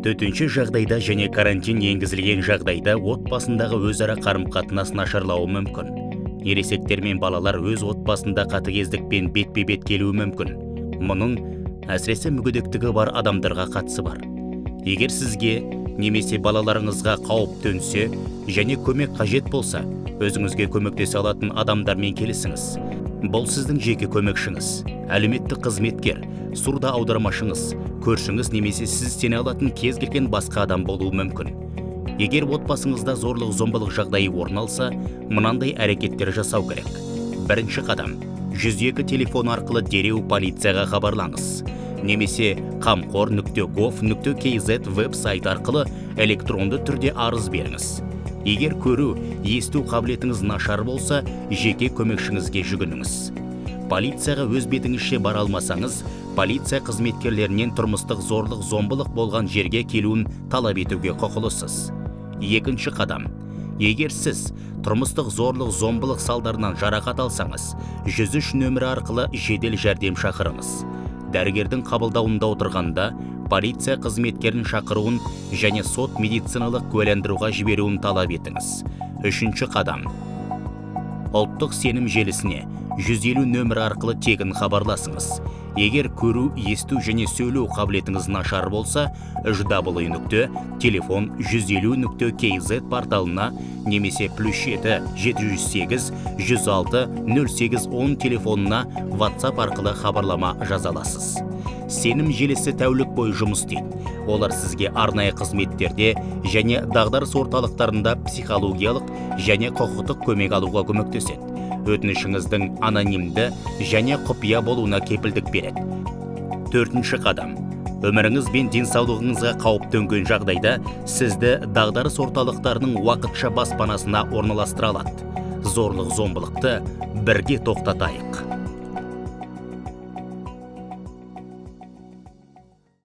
Төтенше жағдайда және карантин енгізілген жағдайда отбасындағы өзара қарым-қатынас нашарлауы мүмкін. Ересектер мен балалар өз отбасында қатыгездікпен бетпе-бет келуі мүмкін. Мұның әсіресе мүгедектігі бар адамдарға қатысы бар. Егер сізге немесе балаларыңызға қауіп төнсе және көмек қажет болса, өзіңізге көмектесе алатын адамдармен келісіңіз. Бұл сіздің жеке көмекшіңіз, әлеуметтік қызметкер, сурда аудармашыңыз, көршіңіз немесе сіз сене алатын кез келген басқа адам болуы мүмкін. Егер отбасыңызда зорлық-зомбылық жағдайы орын алса, мынандай әрекеттер жасау керек. Бірінші қадам: 102 телефон арқылы дереу полицияға хабарлаңыз. Немесе qamqor.gov.kz веб-сайт арқылы электронды түрде арыз беріңіз. Егер көру, есту қабілетіңіз нашар болса, жеке көмекшіңізге жүгініңіз. Полицияға өз бетіңізше бара алмасаңыз, полиция қызметкерлерінен тұрмыстық зорлық-зомбылық болған жерге келуін талап етуге құқылысыз. Екінші қадам: егер сіз тұрмыстық зорлық-зомбылық салдарынан жарақат алсаңыз, 103 нөмірі арқылы жедел жәрдем шақырыңыз. Дәрігердің қабылдауында отырғанда полиция қызметкерін шақыруын және сот медициналық куәландыруға жіберуін талап етіңіз. Үшінші қадам: ұлттық сенім желісіне 150 нөмірі арқылы тегін хабарласыңыз. Егер көру, есту және сөйлеу қабілетіңіз нашар болса, www.telefon150.kz порталына немесе +7 708 106 0810 телефонына WhatsApp арқылы хабарлама жазаласыз. Сенім желісі тәулік бойы жұмыс істейді. Олар сізге арнайы қызметтерде және дағдарыс орталықтарында психологиялық және құқықтық көмек алуға көмектеседі. Өтінішіңіздің анонимді және құпия болуына кепілдік береді. Төртінші қадам: өміріңіз бен денсаулығыңызға қауіп төнген жағдайда сізді дағдарыс орталықтарының уақытша баспанасына орналастыра алады. Зорлық-зомбылықты бірге тоқтатайық.